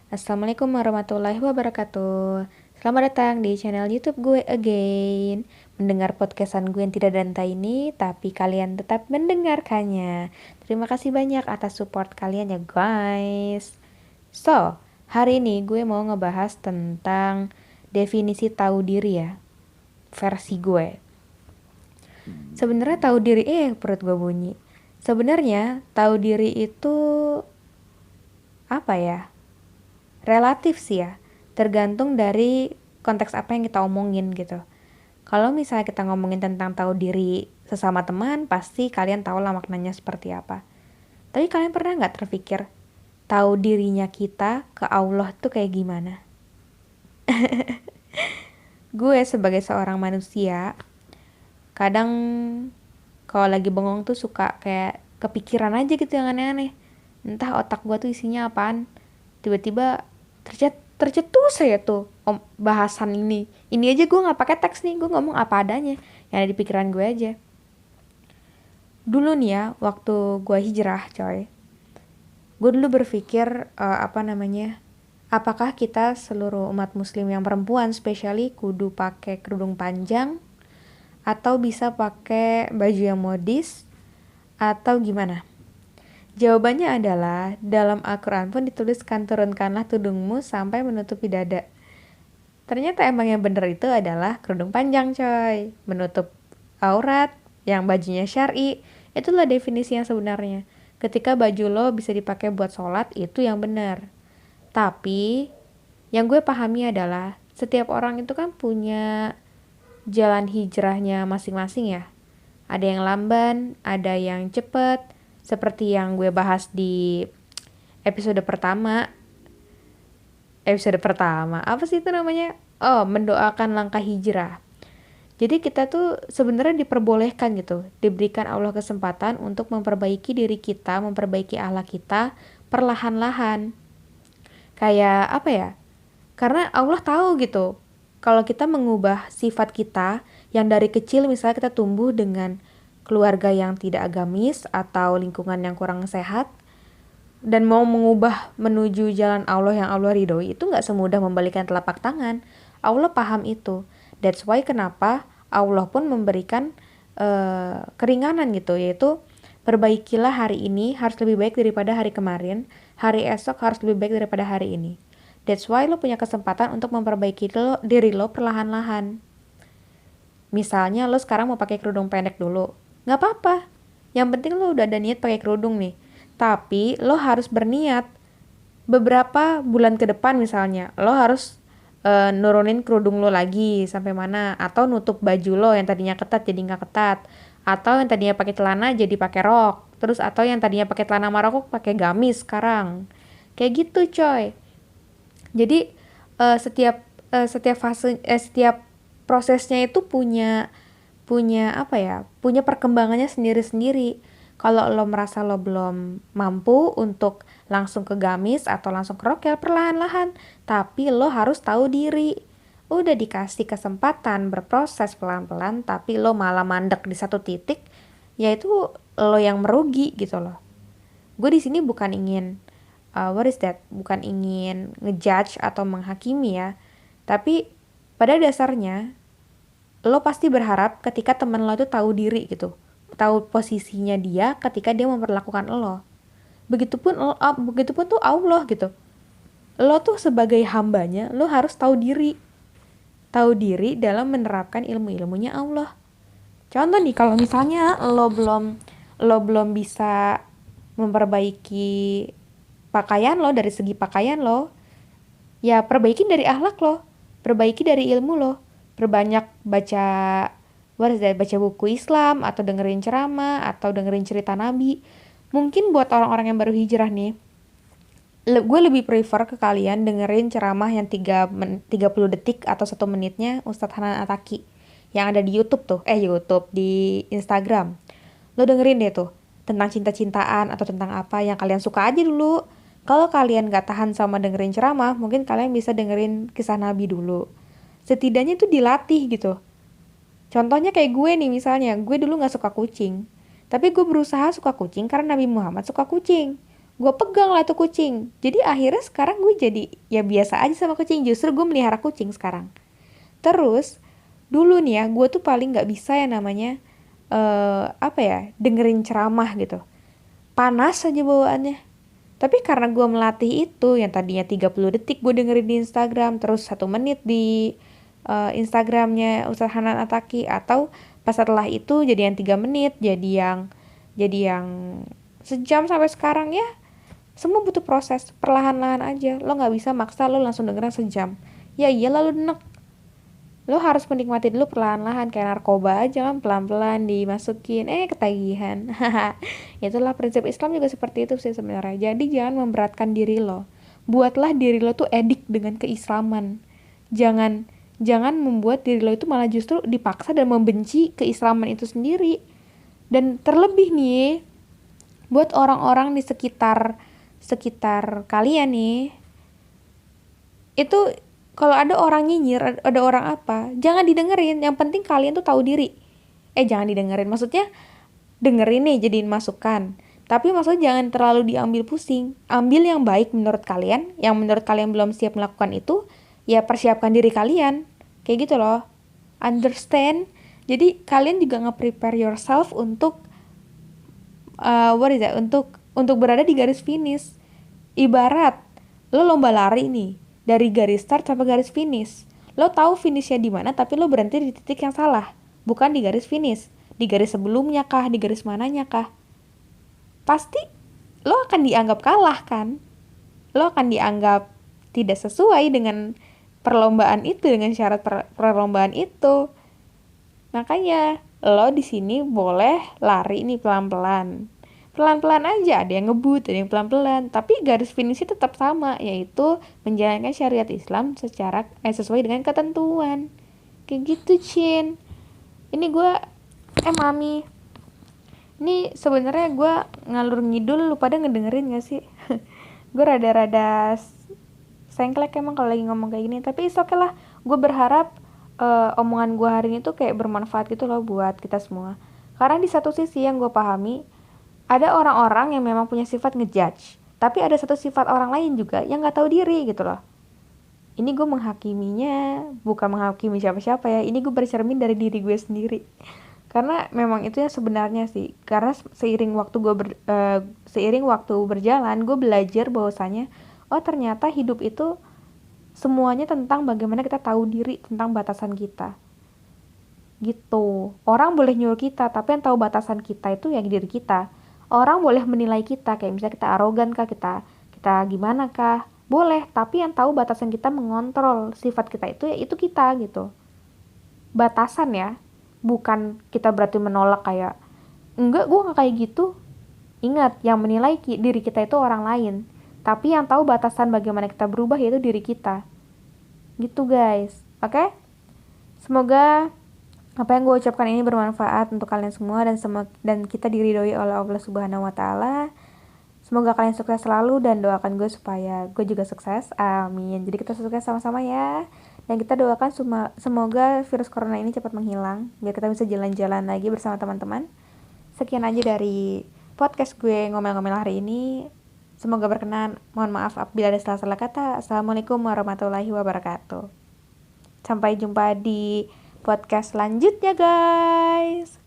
Assalamualaikum warahmatullahi wabarakatuh. Selamat datang di channel YouTube gue again. Mendengar podcastan gue yang tidak dantai ini, tapi kalian tetap mendengarkannya. Terima kasih banyak atas support kalian ya guys. So, hari ini gue mau ngebahas tentang definisi tahu diri ya, versi gue. Sebenarnya tahu diri, perut gue bunyi. Sebenarnya tahu diri itu apa ya? Relatif sih ya, tergantung dari konteks apa yang kita omongin gitu. Kalau misalnya kita ngomongin tentang tahu diri sesama teman, pasti kalian tahu lah maknanya seperti apa. Tapi kalian pernah nggak terpikir tahu dirinya kita ke Allah tuh kayak gimana? Gue sebagai seorang manusia, kadang kalau lagi bengong tuh suka kayak kepikiran aja gitu yang aneh-aneh. Entah otak gue tuh isinya apaan. Tiba-tiba tercetus saya tuh bahasan ini aja gue nggak pakai teks nih, gue ngomong apa adanya yang ada di pikiran gue aja. Dulu nih ya, waktu gue hijrah coy, gue dulu berpikir apakah kita seluruh umat muslim yang perempuan spesially kudu pakai kerudung panjang atau bisa pakai baju yang modis atau gimana. Jawabannya adalah dalam Al-Quran pun dituliskan turunkanlah tudungmu sampai menutupi dada. Ternyata emang yang bener itu adalah kerudung panjang coy, menutup aurat, yang bajunya syar'i. Itulah definisi yang sebenarnya. Ketika baju lo bisa dipakai buat sholat, itu yang benar. Tapi yang gue pahami adalah setiap orang itu kan punya jalan hijrahnya masing-masing ya. Ada yang lamban, ada yang cepet, seperti yang gue bahas di episode pertama. Apa sih itu namanya? Oh, mendoakan langkah hijrah. Jadi kita tuh sebenarnya diperbolehkan gitu, diberikan Allah kesempatan untuk memperbaiki diri kita, memperbaiki akhlak kita perlahan-lahan. Kayak apa ya? Karena Allah tahu gitu, kalau kita mengubah sifat kita yang dari kecil, misalnya kita tumbuh dengan keluarga yang tidak agamis atau lingkungan yang kurang sehat, dan mau mengubah menuju jalan Allah yang Allah ridhoi, itu nggak semudah membalikan telapak tangan. Allah paham itu. That's why kenapa Allah pun memberikan keringanan gitu, yaitu perbaikilah hari ini harus lebih baik daripada hari kemarin, hari esok harus lebih baik daripada hari ini. That's why lo punya kesempatan untuk memperbaiki diri lo perlahan-lahan. Misalnya lo sekarang mau pakai kerudung pendek dulu, nggak apa-apa. Yang penting lo udah ada niat pakai kerudung nih. Tapi lo harus berniat beberapa bulan ke depan, misalnya lo harus nurunin kerudung lo lagi sampai mana, atau nutup baju lo yang tadinya ketat jadi nggak ketat, atau yang tadinya pakai celana jadi pakai rok, terus atau yang tadinya pakai celana maroko pakai gamis sekarang. Kayak gitu coy. Jadi setiap prosesnya itu punya punya apa ya? Punya perkembangannya sendiri-sendiri. Kalau lo merasa lo belum mampu untuk langsung ke gamis atau langsung ke rok, ya perlahan-lahan. Tapi lo harus tahu diri. Udah dikasih kesempatan berproses pelan-pelan, tapi lo malah mandek di satu titik, yaitu lo yang merugi gitu loh. Gue di sini bukan ingin bukan ingin ngejudge atau menghakimi ya, tapi pada dasarnya lo pasti berharap ketika teman lo itu tahu diri gitu, tahu posisinya dia ketika dia memperlakukan lo. Begitupun tuh Allah gitu. Lo tuh sebagai hambanya, lo harus tahu diri dalam menerapkan ilmu-ilmunya Allah. Contoh nih, kalau misalnya lo belum bisa memperbaiki pakaian lo, dari segi pakaian lo, ya perbaikin dari akhlak lo, perbaiki dari ilmu lo, perbanyak baca baca buku Islam, atau dengerin ceramah, atau dengerin cerita Nabi. Mungkin buat orang-orang yang baru hijrah nih, gue lebih prefer ke kalian dengerin ceramah yang 30 detik atau 1 menitnya Ustadz Hanan Ataki yang ada di YouTube tuh, YouTube di Instagram. Lo dengerin deh tuh tentang cinta-cintaan atau tentang apa yang kalian suka aja dulu. Kalau kalian gak tahan sama dengerin ceramah, mungkin kalian bisa dengerin kisah Nabi dulu. Setidaknya itu dilatih gitu. Contohnya kayak gue nih, misalnya gue dulu gak suka kucing, tapi gue berusaha suka kucing karena Nabi Muhammad suka kucing. gue pegang lah tuh kucing. Jadi akhirnya sekarang gue jadi ya biasa aja sama kucing, justru gue melihara kucing sekarang. Terus dulu nih ya, gue tuh paling nggak bisa yang namanya apa ya, dengerin ceramah gitu, panas aja bawaannya. Tapi karena gue melatih itu, yang tadinya 30 detik gue dengerin di Instagram, terus 1 menit di Instagramnya Ustadz Hanan Ataki, atau pas setelah itu jadi yang 3 menit, jadi yang sejam sampai sekarang ya. Semua butuh proses, perlahan-lahan aja. Lo nggak bisa maksa lo langsung dengerin sejam. Ya iyalah lo enek. Lo harus menikmati dulu perlahan-lahan, kayak narkoba aja kan, pelan-pelan dimasukin, ketagihan. Itulah prinsip Islam juga seperti itu sih sebenarnya. Jadi jangan memberatkan diri lo. Buatlah diri lo tuh edik dengan keislaman. Jangan jangan membuat diri lo itu malah justru dipaksa dan membenci keislaman itu sendiri. Dan terlebih nih, buat orang-orang di sekitar sekitar kalian nih, itu kalau ada orang nyinyir, ada orang apa, jangan didengerin. Yang penting kalian tuh tahu diri. Jangan didengerin, maksudnya dengerin nih, jadiin masukan, tapi maksudnya jangan terlalu diambil pusing. Ambil yang baik menurut kalian, yang menurut kalian belum siap melakukan itu, ya persiapkan diri kalian, kayak gitu loh. Understand? Jadi kalian juga nge-prepare yourself untuk what is that, untuk berada di garis finish. Ibarat lo lomba lari nih, dari garis start sampai garis finish, lo tahu finishnya di mana, tapi lo berhenti di titik yang salah, bukan di garis finish, di garis sebelumnya kah, di garis mananya kah. Pasti lo akan dianggap kalah kan, lo akan dianggap tidak sesuai dengan perlombaan itu, dengan syarat perlombaan itu. Makanya lo di sini boleh lari nih pelan-pelan. Pelan-pelan aja, ada yang ngebut, ada yang pelan-pelan, tapi garis finishnya tetap sama, yaitu menjalankan syariat Islam secara sesuai dengan ketentuan. Kayak gitu, Cin. Ini gue Mami. Ini sebenarnya gue ngalur ngidul, lu pada ngedengerin gak sih? Gue rada-rada sengklek emang kalau lagi ngomong kayak gini, tapi oke lah. Gue berharap omongan gue hari ini tuh kayak bermanfaat gitu loh buat kita semua. Karena di satu sisi yang gue pahami, ada orang-orang yang memang punya sifat ngejudge, tapi ada satu sifat orang lain juga yang nggak tahu diri gitu loh. Ini gue menghakiminya, bukan menghakimi siapa-siapa ya. Ini gue bercermin dari diri gue sendiri. Karena memang itu yang sebenarnya sih. Karena seiring waktu berjalan, gue belajar bahwasanya, oh ternyata hidup itu semuanya tentang bagaimana kita tahu diri tentang batasan kita. Gitu. Orang boleh nyuruh kita, tapi yang tahu batasan kita itu yang diri kita. Orang boleh menilai kita, kayak misalnya kita arogan kah, kita gimana kah, boleh, tapi yang tahu batasan kita, mengontrol sifat kita itu ya itu kita gitu. Batasan ya, bukan kita berarti menolak kayak enggak, gue nggak kayak gitu. Ingat, yang menilai diri kita itu orang lain, tapi yang tahu batasan bagaimana kita berubah yaitu diri kita. Gitu guys, oke? Semoga apa yang gue ucapkan ini bermanfaat untuk kalian semua, dan kita diridhoi oleh Allah Subhanahu wa taala. Semoga kalian sukses selalu, dan doakan gue supaya gue juga sukses. Amin. Jadi kita sukses sama-sama ya. Dan kita doakan semoga virus corona ini cepat menghilang, biar kita bisa jalan-jalan lagi bersama teman-teman. Sekian aja dari podcast gue ngomel-ngomel hari ini. Semoga berkenan. Mohon maaf apabila ada salah-salah kata. Assalamualaikum warahmatullahi wabarakatuh. Sampai jumpa di podcast selanjutnya guys.